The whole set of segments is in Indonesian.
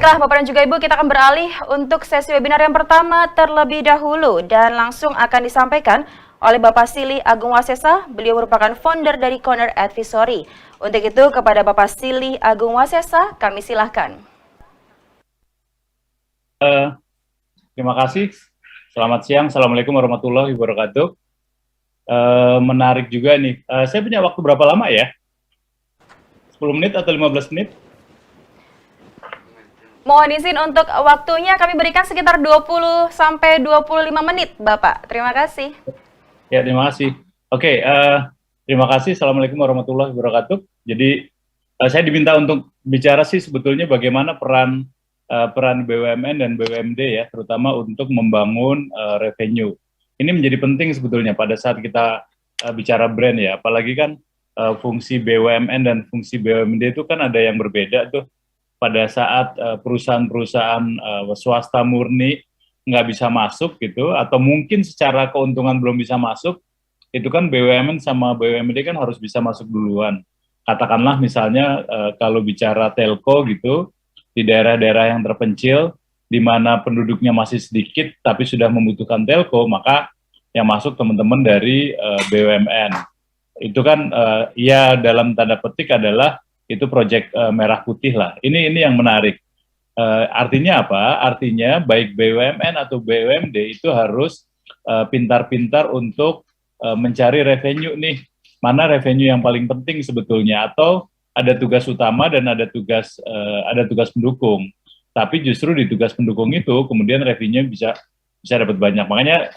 Baiklah, Bapak dan juga Ibu, kita akan beralih untuk sesi webinar yang pertama terlebih dahulu dan langsung akan disampaikan oleh Bapak Silly Agung Wasesa. Beliau merupakan founder dari Corner Advisory. Untuk itu, kepada Bapak Silly Agung Wasesa, kami silahkan. Terima kasih. Selamat siang. Assalamualaikum warahmatullahi wabarakatuh. Menarik juga nih. Saya punya waktu berapa lama ya? 10 menit atau 15 menit? Mohon izin untuk waktunya kami berikan sekitar 20 sampai 25 menit, Bapak. Terima kasih. Ya, terima kasih. Oke, terima kasih. Assalamualaikum warahmatullahi wabarakatuh. Jadi, saya diminta untuk bicara sih sebetulnya bagaimana peran BUMN dan BUMD ya, terutama untuk membangun revenue. Ini menjadi penting sebetulnya pada saat kita bicara brand ya, apalagi kan fungsi BUMN dan fungsi BUMD itu kan ada yang berbeda tuh. Pada saat perusahaan-perusahaan swasta murni nggak bisa masuk gitu, atau mungkin secara keuntungan belum bisa masuk, itu kan BUMN sama BUMD kan harus bisa masuk duluan. Katakanlah misalnya kalau bicara telco gitu, di daerah-daerah yang terpencil, di mana penduduknya masih sedikit tapi sudah membutuhkan telco, maka yang masuk teman-teman dari BUMN. Itu kan ya dalam tanda petik adalah itu proyek merah putih lah. Ini yang menarik. Artinya apa? Artinya baik BUMN atau BUMD itu harus pintar-pintar untuk mencari revenue nih. Mana revenue yang paling penting sebetulnya, atau ada tugas utama dan ada tugas pendukung. Tapi justru di tugas pendukung itu kemudian revenue bisa dapat banyak. Makanya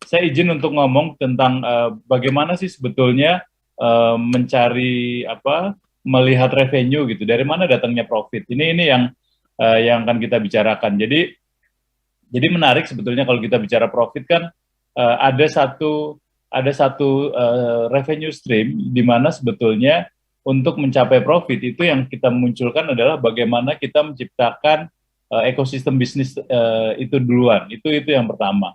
saya izin untuk ngomong tentang bagaimana sih sebetulnya mencari melihat revenue gitu, dari mana datangnya profit. Ini yang akan kita bicarakan. Jadi menarik sebetulnya kalau kita bicara profit kan ada satu revenue stream di mana sebetulnya untuk mencapai profit itu yang kita munculkan adalah bagaimana kita menciptakan ekosistem bisnis itu duluan. Itu yang pertama.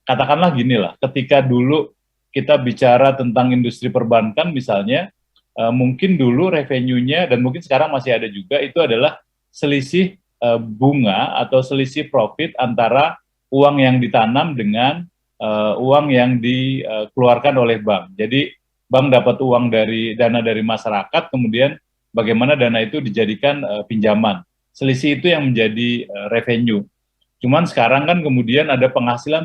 Katakanlah gini lah, ketika dulu kita bicara tentang industri perbankan misalnya, mungkin dulu revenue-nya, dan mungkin sekarang masih ada juga, itu adalah selisih bunga atau selisih profit antara uang yang ditanam dengan uang yang dikeluarkan oleh bank. Jadi bank dapat uang dari dana dari masyarakat, kemudian bagaimana dana itu dijadikan pinjaman. Selisih itu yang menjadi revenue. Cuman sekarang kan kemudian ada penghasilan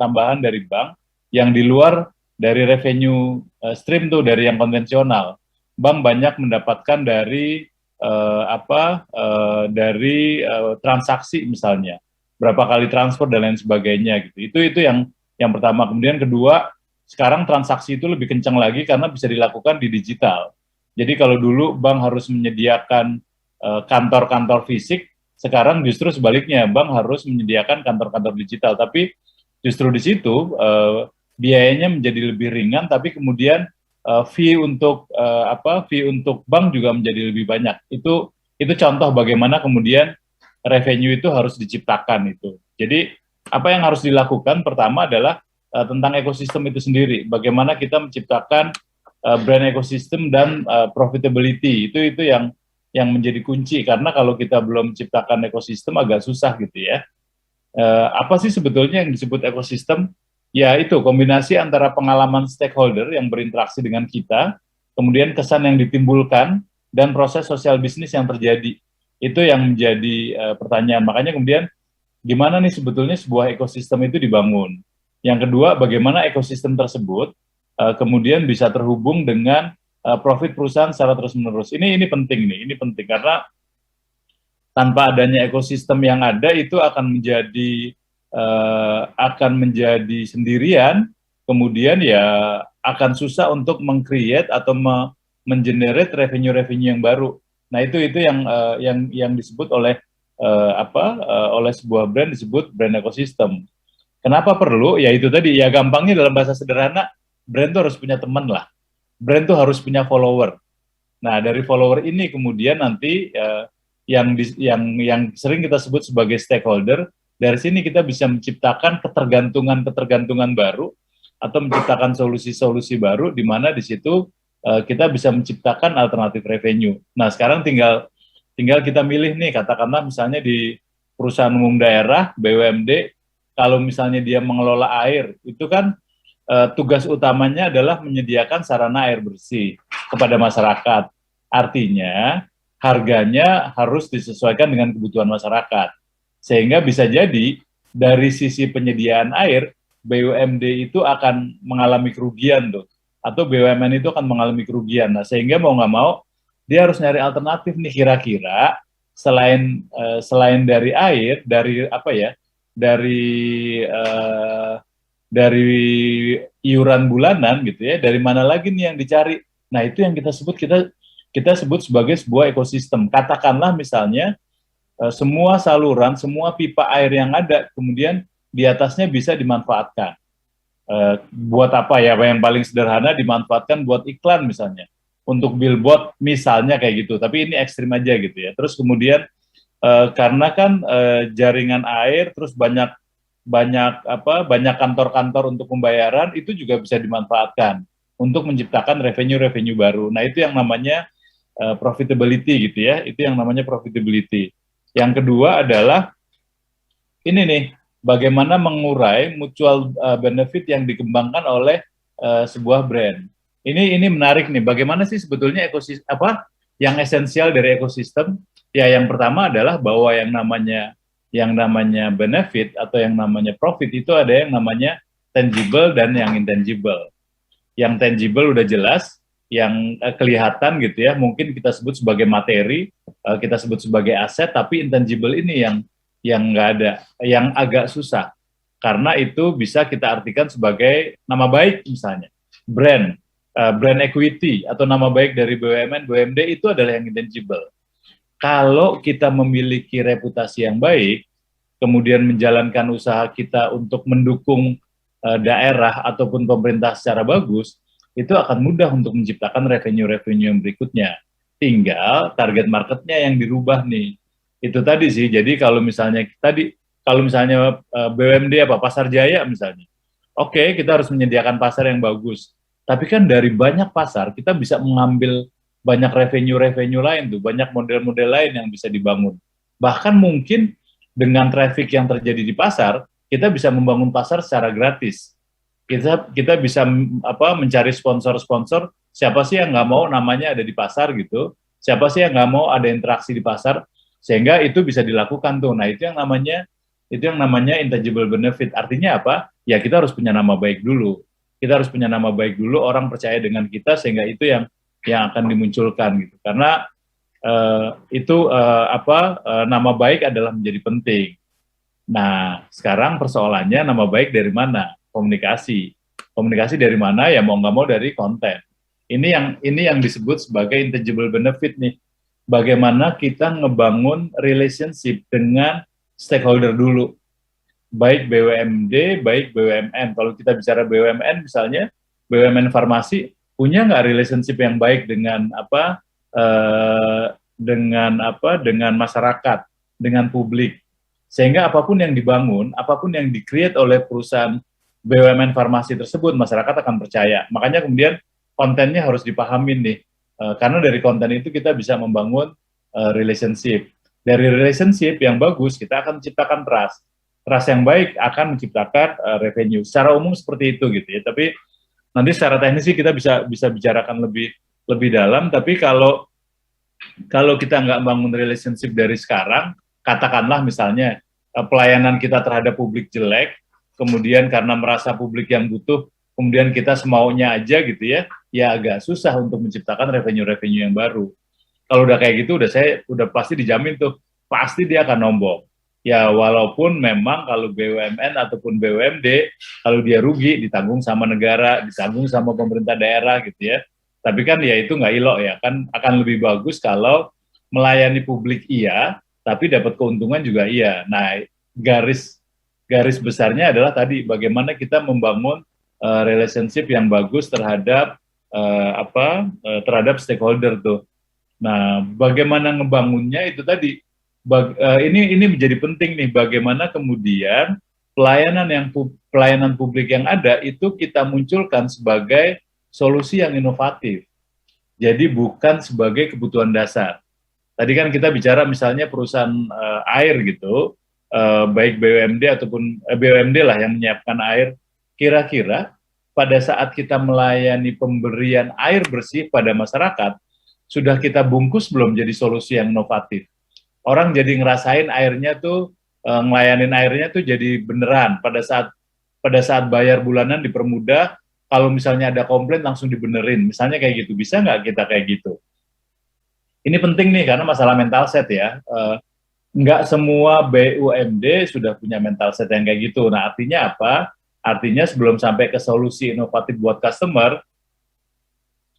tambahan dari bank yang di luar dari revenue stream tuh, dari yang konvensional. Bank banyak mendapatkan dari transaksi misalnya, berapa kali transfer dan lain sebagainya gitu. Itu yang pertama. Kemudian kedua, sekarang transaksi itu lebih kencang lagi karena bisa dilakukan di digital. Jadi kalau dulu bank harus menyediakan kantor-kantor fisik, sekarang justru sebaliknya, bank harus menyediakan kantor-kantor digital. Tapi justru di situ biayanya menjadi lebih ringan, tapi kemudian fee untuk bank juga menjadi lebih banyak. Itu contoh bagaimana kemudian revenue itu harus diciptakan itu. Jadi apa yang harus dilakukan pertama adalah tentang ekosistem itu sendiri. Bagaimana kita menciptakan brand ekosistem dan profitability. Itu yang menjadi kunci, karena kalau kita belum menciptakan ekosistem agak susah gitu ya. Apa sih sebetulnya yang disebut ekosistem? Ya itu kombinasi antara pengalaman stakeholder yang berinteraksi dengan kita, kemudian kesan yang ditimbulkan, dan proses sosial bisnis yang terjadi. Itu yang menjadi pertanyaan. Makanya kemudian gimana nih sebetulnya sebuah ekosistem itu dibangun. Yang kedua, bagaimana ekosistem tersebut kemudian bisa terhubung dengan profit perusahaan secara terus-menerus. Ini penting nih, ini penting karena tanpa adanya ekosistem yang ada itu akan menjadi sendirian, kemudian ya akan susah untuk meng-create atau mengenerate revenue yang baru. Nah itu yang disebut oleh oleh sebuah brand, disebut brand ekosistem. Kenapa perlu? Ya itu tadi, ya gampangnya dalam bahasa sederhana, brand itu harus punya teman lah, brand itu harus punya follower. Nah dari follower ini kemudian nanti yang sering kita sebut sebagai stakeholder. Dari sini kita bisa menciptakan ketergantungan baru atau menciptakan solusi-solusi baru, di mana di situ kita bisa menciptakan alternatif revenue. Nah sekarang tinggal tinggal kita milih nih, katakanlah misalnya di perusahaan umum daerah, BUMD, kalau misalnya dia mengelola air, itu kan tugas utamanya adalah menyediakan sarana air bersih kepada masyarakat. Artinya, harganya harus disesuaikan dengan kebutuhan masyarakat. Sehingga bisa jadi, dari sisi penyediaan air, BUMD itu akan mengalami kerugian tuh, atau BUMN itu akan mengalami kerugian. Nah, sehingga mau nggak mau, dia harus nyari alternatif nih kira-kira selain dari air, dari apa ya, dari dari iuran bulanan gitu ya, dari mana lagi nih yang dicari? Nah, itu yang kita sebut sebagai sebuah ekosistem. Katakanlah misalnya semua saluran, semua pipa air yang ada, kemudian di atasnya bisa dimanfaatkan. Buat apa ya? Yang paling sederhana dimanfaatkan buat iklan misalnya, untuk billboard misalnya kayak gitu. Tapi ini ekstrim aja gitu ya. Terus kemudian karena kan jaringan air, terus banyak kantor-kantor untuk pembayaran, itu juga bisa dimanfaatkan untuk menciptakan revenue baru. Nah, itu yang namanya profitability gitu ya. Itu yang namanya profitability. Yang kedua adalah ini nih, bagaimana mengurai mutual benefit yang dikembangkan oleh sebuah brand. Ini menarik nih. Bagaimana sih sebetulnya ekosistem apa yang esensial dari ekosistem? Ya, yang pertama adalah bahwa yang namanya benefit atau yang namanya profit itu ada yang namanya tangible dan yang intangible. Yang tangible udah jelas, yang kelihatan gitu ya, mungkin kita sebut sebagai materi, kita sebut sebagai aset, tapi intangible ini yang nggak ada, yang agak susah, karena itu bisa kita artikan sebagai nama baik misalnya, brand equity atau nama baik dari BUMN, BUMD itu adalah yang intangible. Kalau kita memiliki reputasi yang baik, kemudian menjalankan usaha kita untuk mendukung daerah ataupun pemerintah secara bagus, itu akan mudah untuk menciptakan revenue yang berikutnya. Tinggal target marketnya yang dirubah nih. Itu tadi sih. Jadi kalau misalnya BUMD Pasar Jaya misalnya, oke, kita harus menyediakan pasar yang bagus. Tapi kan dari banyak pasar kita bisa mengambil banyak revenue lain tuh, banyak model-model lain yang bisa dibangun. Bahkan mungkin dengan traffic yang terjadi di pasar, kita bisa membangun pasar secara gratis. Kita bisa mencari sponsor-sponsor, siapa sih yang nggak mau namanya ada di pasar gitu, siapa sih yang nggak mau ada interaksi di pasar, sehingga itu bisa dilakukan tuh. Nah, itu yang namanya intangible benefit. Artinya apa? Ya, kita harus punya nama baik dulu. Orang percaya dengan kita, sehingga itu yang akan dimunculkan gitu. Karena nama baik adalah menjadi penting. Nah, sekarang persoalannya nama baik dari mana? Komunikasi dari mana? Ya mau nggak mau dari konten. Ini yang disebut sebagai intangible benefit nih. Bagaimana kita ngebangun relationship dengan stakeholder dulu, baik BUMD, baik BUMN. Kalau kita bicara BUMN misalnya, BUMN farmasi punya nggak relationship yang baik dengan dengan masyarakat, dengan publik, sehingga apapun yang dibangun, apapun yang di-create oleh perusahaan BUMN farmasi tersebut, masyarakat akan percaya. Makanya kemudian kontennya harus dipahamin nih, karena dari konten itu kita bisa membangun relationship. Dari relationship yang bagus, kita akan menciptakan trust. Trust yang baik akan menciptakan revenue. Secara umum seperti itu gitu ya. Tapi nanti secara teknis sih kita bisa bicarakan lebih dalam. Tapi kalau kita nggak bangun relationship dari sekarang, katakanlah misalnya pelayanan kita terhadap publik jelek, kemudian karena merasa publik yang butuh, kemudian kita semaunya aja gitu ya, ya agak susah untuk menciptakan revenue yang baru. Kalau udah kayak gitu, udah pasti dijamin tuh, pasti dia akan nombok. Ya walaupun memang kalau BUMN ataupun BUMD, kalau dia rugi ditanggung sama negara, ditanggung sama pemerintah daerah gitu ya. Tapi kan ya itu nggak elok ya, kan akan lebih bagus kalau melayani publik iya, tapi dapat keuntungan juga iya. Nah, garis besarnya adalah tadi bagaimana kita membangun relationship yang bagus terhadap terhadap stakeholder tuh. Nah, bagaimana ngebangunnya itu tadi. Ini menjadi penting nih, bagaimana kemudian pelayanan publik yang ada itu kita munculkan sebagai solusi yang inovatif. Jadi bukan sebagai kebutuhan dasar, Tadi kan kita bicara misalnya perusahaan air gitu, baik BUMD ataupun BUMD lah yang menyiapkan air, kira-kira pada saat kita melayani pemberian air bersih pada masyarakat, sudah kita bungkus belum jadi solusi yang inovatif? Orang jadi ngerasain airnya tuh, ngelayanin airnya tuh jadi beneran. Pada saat bayar bulanan dipermudah, kalau misalnya ada komplain langsung dibenerin. Misalnya kayak gitu, bisa nggak kita kayak gitu? Ini penting nih karena masalah mental set ya. Nggak semua BUMD sudah punya mental set yang kayak gitu. Nah, artinya apa? Artinya sebelum sampai ke solusi inovatif buat customer,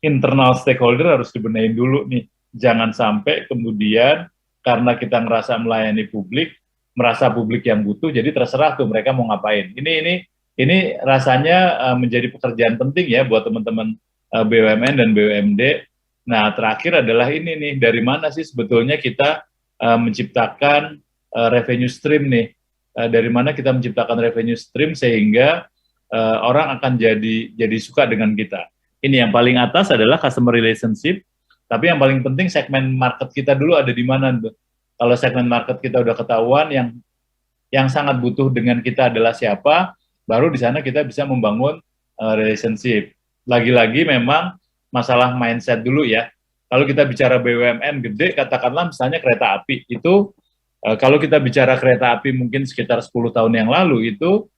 internal stakeholder harus dibenahin dulu nih. Jangan sampai kemudian karena kita ngerasa melayani publik, merasa publik yang butuh, jadi terserah tuh mereka mau ngapain. Ini rasanya menjadi pekerjaan penting ya buat teman-teman BUMN dan BUMD. Nah, terakhir adalah ini nih, dari mana sih sebetulnya kita menciptakan revenue stream nih? Dari mana kita menciptakan revenue stream sehingga orang akan jadi suka dengan kita. Ini yang paling atas adalah customer relationship, tapi yang paling penting segmen market kita dulu ada di mana. Kalau segmen market kita udah ketahuan, yang sangat butuh dengan kita adalah siapa, baru di sana kita bisa membangun relationship. Lagi-lagi memang masalah mindset dulu ya. Kalau kita bicara BUMN gede, katakanlah misalnya kereta api, itu kalau kita bicara kereta api mungkin sekitar 10 tahun yang lalu, itu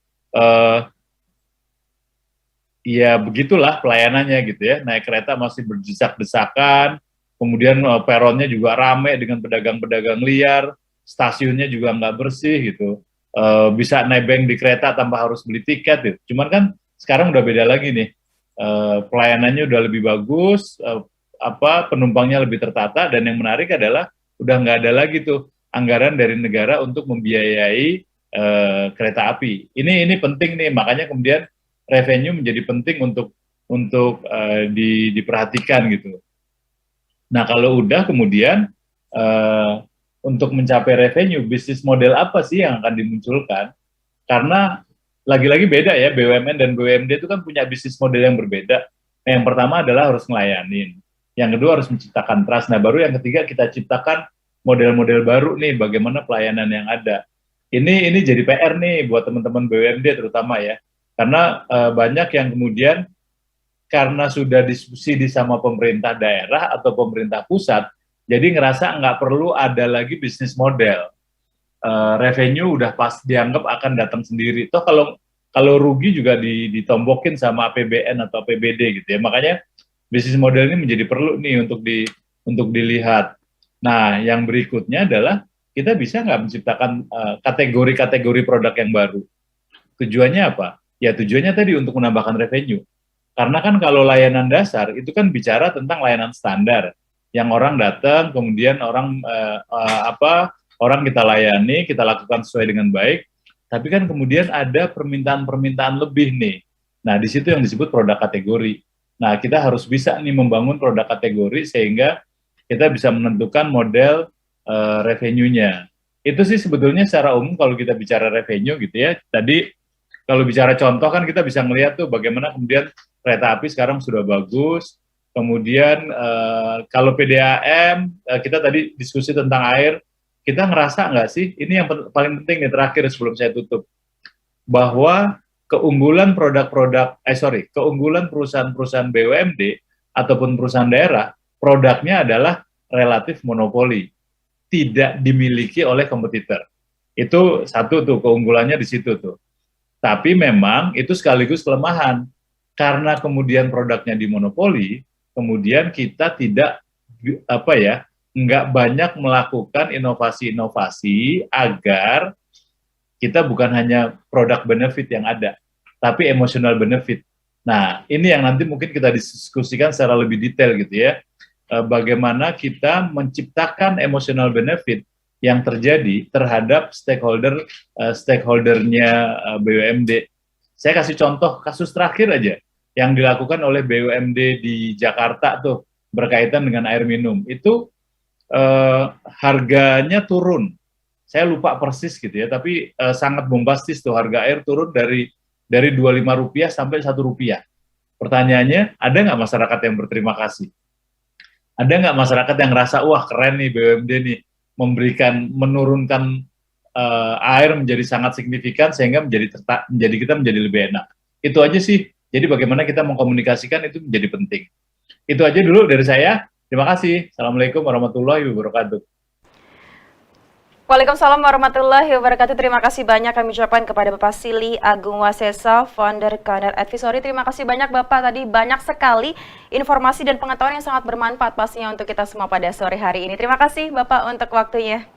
ya begitulah pelayanannya gitu ya, naik kereta masih berdesak-desakan, kemudian peronnya juga rame dengan pedagang-pedagang liar, stasiunnya juga nggak bersih gitu, bisa nebeng di kereta tanpa harus beli tiket gitu. Cuman kan sekarang udah beda lagi nih, pelayanannya udah lebih bagus, penumpangnya lebih tertata, dan yang menarik adalah udah nggak ada lagi tuh anggaran dari negara untuk membiayai kereta api. Ini penting nih, makanya kemudian revenue menjadi penting untuk diperhatikan gitu. Nah, kalau udah kemudian untuk mencapai revenue, bisnis model apa sih yang akan dimunculkan? Karena lagi-lagi beda ya, BUMN dan BUMD itu kan punya bisnis model yang berbeda. Nah, yang pertama adalah harus ngelayanin. Yang kedua harus menciptakan trust. Nah, baru yang ketiga kita ciptakan model-model baru nih, bagaimana pelayanan yang ada. Ini jadi PR nih buat teman-teman BUMD terutama ya. Karena banyak yang kemudian karena sudah diskusi sama pemerintah daerah atau pemerintah pusat, jadi ngerasa nggak perlu ada lagi bisnis model. Revenue udah pas dianggap akan datang sendiri. Toh kalau rugi juga ditombokin sama APBN atau APBD gitu ya. Makanya bisnis model ini menjadi perlu nih untuk dilihat. Nah, yang berikutnya adalah kita bisa nggak menciptakan kategori-kategori produk yang baru. Tujuannya apa? Ya tujuannya tadi untuk menambahkan revenue. Karena kan kalau layanan dasar itu kan bicara tentang layanan standar, yang orang datang kemudian orang kita layani, kita lakukan sesuai dengan baik. Tapi kan kemudian ada permintaan-permintaan lebih nih. Nah, di situ yang disebut produk kategori. Nah, kita harus bisa nih membangun produk kategori sehingga kita bisa menentukan model revenue-nya. Itu sih sebetulnya secara umum kalau kita bicara revenue gitu ya. Tadi kalau bicara contoh kan kita bisa melihat tuh bagaimana kemudian kereta api sekarang sudah bagus. Kemudian kalau PDAM, kita tadi diskusi tentang air, kita ngerasa nggak sih, ini yang paling penting nih terakhir sebelum saya tutup, bahwa keunggulan keunggulan perusahaan-perusahaan BUMD ataupun perusahaan daerah, produknya adalah relatif monopoli, tidak dimiliki oleh kompetitor. Itu satu tuh keunggulannya di situ tuh. Tapi memang itu sekaligus kelemahan, karena kemudian produknya dimonopoli, kemudian kita tidak nggak banyak melakukan inovasi-inovasi agar kita bukan hanya produk benefit yang ada, tapi emotional benefit. Nah, ini yang nanti mungkin kita diskusikan secara lebih detail gitu ya, bagaimana kita menciptakan emotional benefit yang terjadi terhadap stakeholdernya BUMD. Saya kasih contoh kasus terakhir aja yang dilakukan oleh BUMD di Jakarta tuh berkaitan dengan air minum. Itu harganya turun. Saya lupa persis gitu ya, tapi sangat bombastis tuh, harga air turun dari Rp25 sampai Rp1. Pertanyaannya, ada nggak masyarakat yang berterima kasih? Ada nggak masyarakat yang ngerasa, wah keren nih BUMD nih, menurunkan air menjadi sangat signifikan sehingga menjadi kita menjadi lebih enak. Itu aja sih. Jadi bagaimana kita mengkomunikasikan itu menjadi penting. Itu aja dulu dari saya. Terima kasih. Assalamualaikum warahmatullahi wabarakatuh. Waalaikumsalam warahmatullahi wabarakatuh. Terima kasih banyak kami ucapkan kepada Bapak Silly Agung Wasesa, founder Corner Advisory. Terima kasih banyak Bapak, tadi banyak sekali informasi dan pengetahuan yang sangat bermanfaat pastinya untuk kita semua pada sore hari ini. Terima kasih Bapak untuk waktunya.